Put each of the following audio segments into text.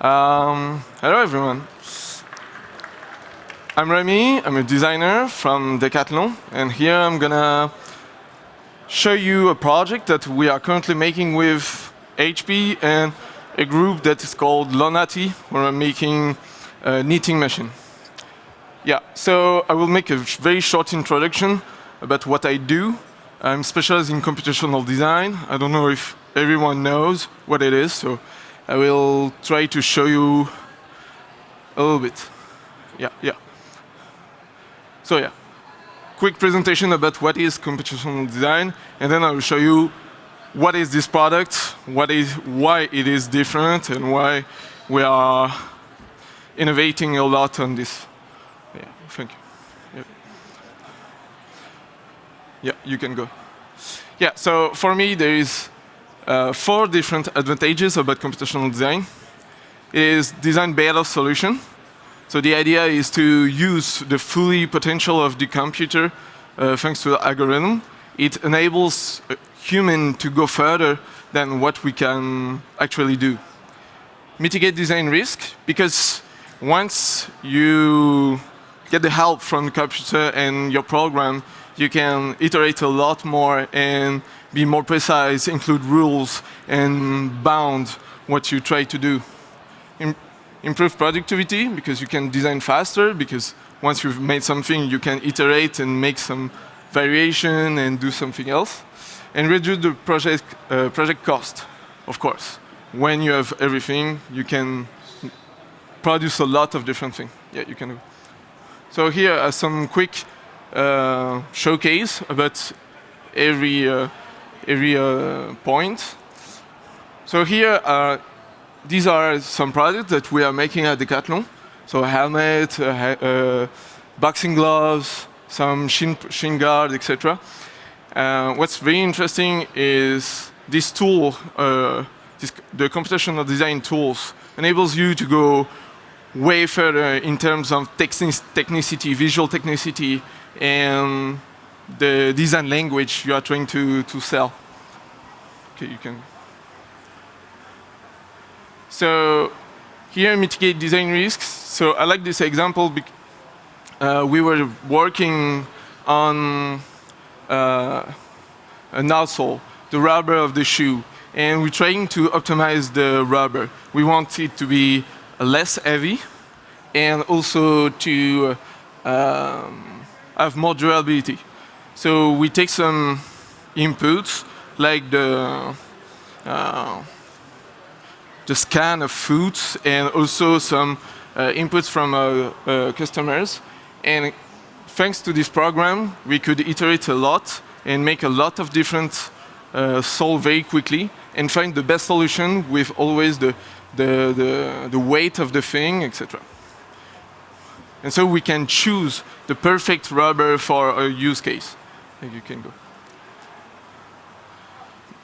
Hello everyone. I'm Remy, I'm a designer from Decathlon, and here I'm gonna show you a project that we are currently making with HP and a group that is called Lonati, where I'm making a knitting machine. Yeah, so I will make a very short introduction about what I do. I'm specialized in computational design. I don't know if everyone knows what it is, so I will try to show you a little bit. Yeah. So yeah, quick presentation about what is computational design, and then I will show you what is this product, why it is different, and why we are innovating a lot on this. Yeah, thank you. Yeah, you can go. Yeah, so for me there is 4 different advantages about computational design. It is design-based solution. So the idea is to use the fully potential of the computer thanks to the algorithm. It enables a human to go further than what we can actually do. Mitigate design risk, because once you get the help from the computer and your program, you can iterate a lot more and be more precise, include rules, and bound what you try to do. Improve productivity, because you can design faster, because once you've made something, you can iterate and make some variation and do something else. And reduce the project cost, of course. When you have everything, you can produce a lot of different things. Yeah, you can do. So here are some quick showcase about every point. So here these are some products that we are making at Decathlon. So a helmet, boxing gloves, some shin guard, etc. What's very interesting is this tool, the computational design tools, enables you to go way further in terms of technicity, visual technicity, and the design language you are trying to sell. Okay, you can. So here, mitigate design risks. So I like this example. We were working on an outsole, the rubber of the shoe, and we're trying to optimize the rubber. We want it to be less heavy and also to have more durability. So we take some inputs like the scan of foods and also some inputs from customers. And thanks to this program, we could iterate a lot and make a lot of different soles very quickly and find the best solution with always the weight of the thing, etc. And so we can choose the perfect rubber for a use case. You can go.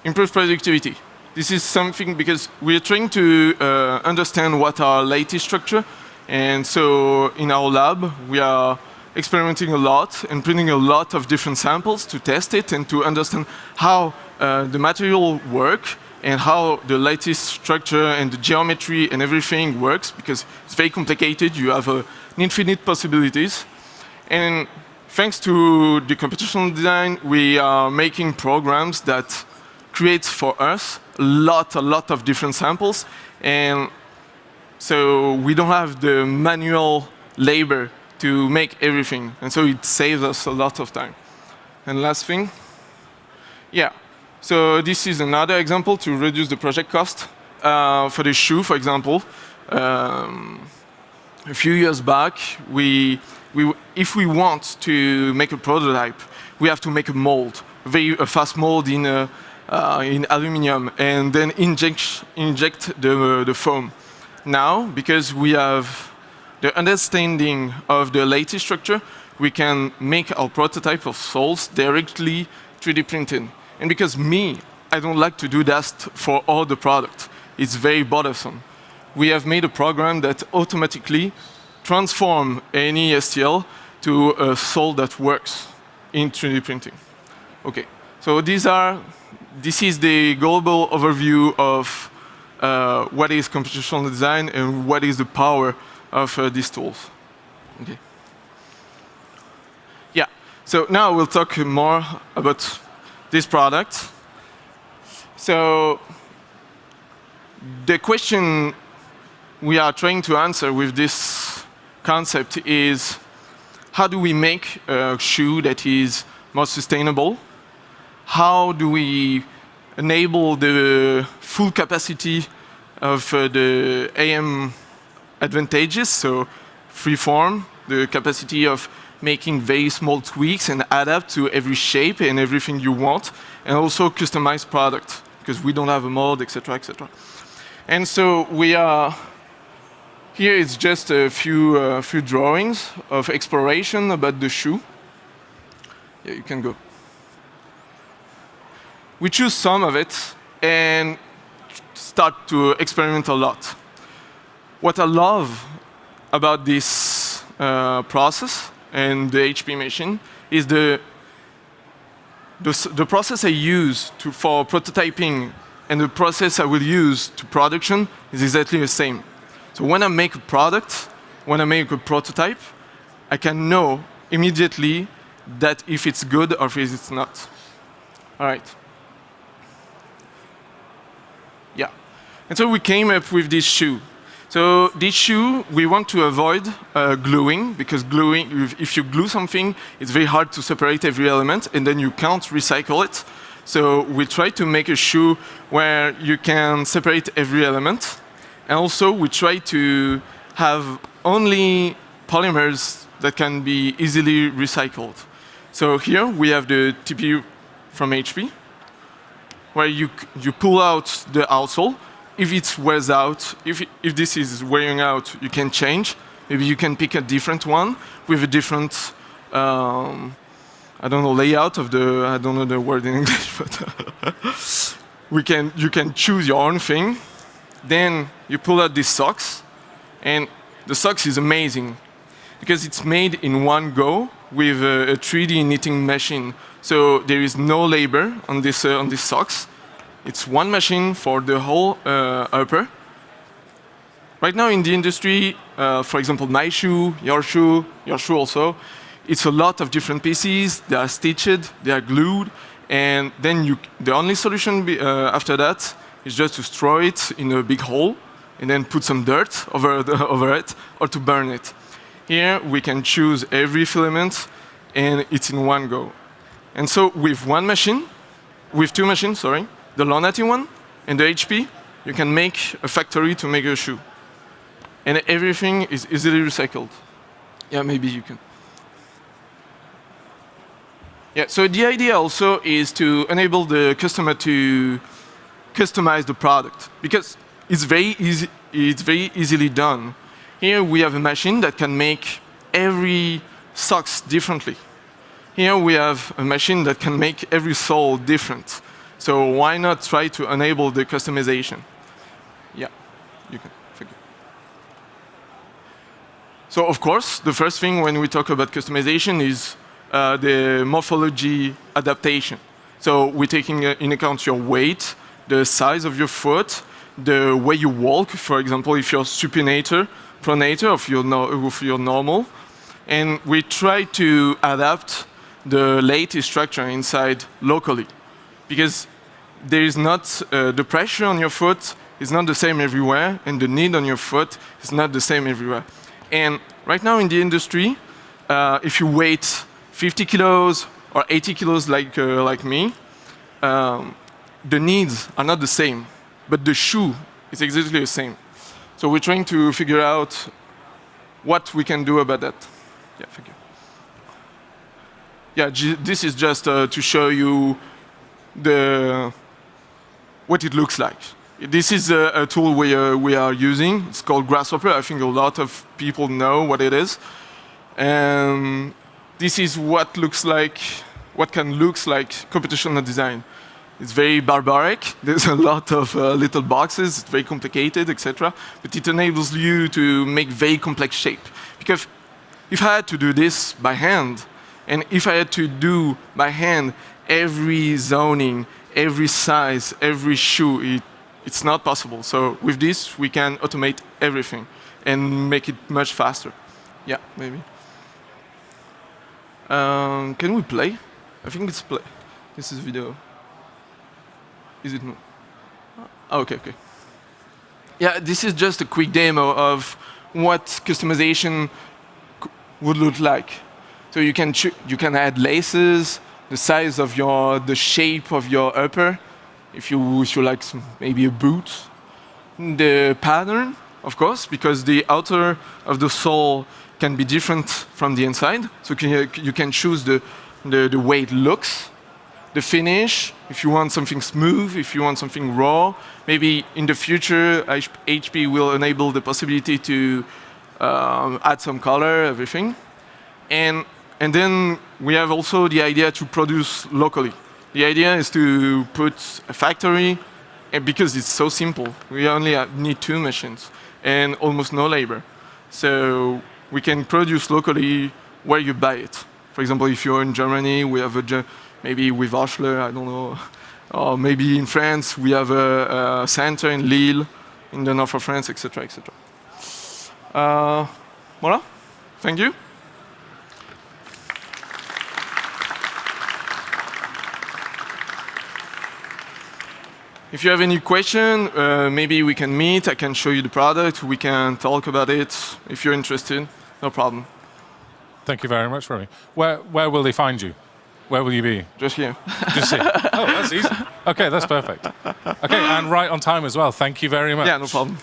Improve productivity. This is something because we're trying to understand what our lattice structure, and so in our lab we are experimenting a lot and printing a lot of different samples to test it and to understand how the material work and how the lattice structure and the geometry and everything works, because it's very complicated. You have infinite possibilities, and thanks to the computational design, we are making programs that create for us a lot of different samples, and so we don't have the manual labor to make everything, and so it saves us a lot of time. And last thing, yeah, so this is another example to reduce the project cost. For the shoe, for example, a few years back, if we want to make a prototype, we have to make a mold, a fast mold in aluminum, and then inject the foam. Now, because we have the understanding of the lattice structure, we can make our prototype of soles directly 3D printed. And because I don't like to do that for all the product. It's very bothersome. We have made a program that automatically transforms any STL to a sole that works in 3D printing. Okay, so this is the global overview of what is computational design and what is the power of these tools. Okay. Yeah, so now we'll talk more about this product. So the question we are trying to answer with this concept is, how do we make a shoe that is more sustainable? How do we enable the full capacity of the AM advantages, so free form, the capacity of making very small tweaks and adapt to every shape and everything you want, and also customized product, because we don't have a mold, etc., etc. And so we are, here it's just a few drawings of exploration about the shoe. Yeah, you can go. We choose some of it and start to experiment a lot. What I love about this process and the HP machine is the process I use for prototyping and the process I will use to production is exactly the same. So when I make a product, when I make a prototype, I can know immediately that if it's good or if it's not. All right. Yeah. And so we came up with this shoe. So this shoe, we want to avoid gluing, because gluing, if you glue something, it's very hard to separate every element, and then you can't recycle it. So we try to make a shoe where you can separate every element. And also, we try to have only polymers that can be easily recycled. So here we have the TPU from HP, where you pull out the outsole. If it wears out, if this is wearing out, you can change. Maybe you can pick a different one with a different, I don't know, layout of the, I don't know the word in English, but you can choose your own thing. Then you pull out these socks, and the socks is amazing because it's made in one go with a 3D knitting machine. So there is no labor on this socks. It's one machine for the whole upper. Right now in the industry, for example, my shoe, your shoe also, it's a lot of different pieces. They are stitched, they are glued, and then the only solution after that is just to throw it in a big hole and then put some dirt over it, or to burn it. Here we can choose every filament, and it's in one go. And so with two machines, sorry, the Lonati one and the HP, you can make a factory to make a shoe. And everything is easily recycled. Yeah, maybe you can. Yeah, so the idea also is to enable the customer to customize the product, because it's very easily done. Here we have a machine that can make every socks differently. Here we have a machine that can make every sole different. So why not try to enable the customization? Yeah, you can. Thank you. So of course, the first thing when we talk about customization is the morphology adaptation. So we're taking in account your weight, the size of your foot, the way you walk, for example, if you're supinator, pronator, if you're normal. And we try to adapt the lattice structure inside locally. Because there is not, the pressure on your foot is not the same everywhere, and the need on your foot is not the same everywhere. And right now in the industry, if you weight 50 kilos or 80 kilos like me, the needs are not the same, but the shoe is exactly the same. So we're trying to figure out what we can do about that. Yeah, thank you. Yeah, this is just to show you what it looks like. This is a tool we are using. It's called Grasshopper. I think a lot of people know what it is. And this is what can look like computational design. It's very barbaric. There's a lot of little boxes. It's very complicated, etc. But it enables you to make very complex shape. Because if I had to do this by hand, and if I had to do by hand every zoning, every size, every shoe, it's not possible. So with this, we can automate everything and make it much faster. Yeah, maybe. Can we play? I think it's play. This is video. Is it? Oh, okay, okay. Yeah, this is just a quick demo of what customization would look like. So you can add laces, the size of the shape of your upper, if you like maybe a boot, the pattern, of course, because the outer of the sole can be different from the inside. So you can choose the way it looks, the finish, if you want something smooth, if you want something raw. Maybe in the future, HP will enable the possibility to add some color, everything. And then we have also the idea to produce locally. The idea is to put a factory, and because it's so simple, we only need 2 machines and almost no labor. So we can produce locally where you buy it. For example, if you're in Germany, we have maybe with Osler, I don't know, or maybe in France, we have a center in Lille, in the north of France, etc., etc. Voilà. Thank you. If you have any question, maybe we can meet. I can show you the product. We can talk about it. If you're interested, no problem. Thank you very much, Rory. Where will they find you? Where will you be? Just here. Just here. Oh, that's easy. Okay, that's perfect. Okay, and right on time as well. Thank you very much. Yeah, no problem.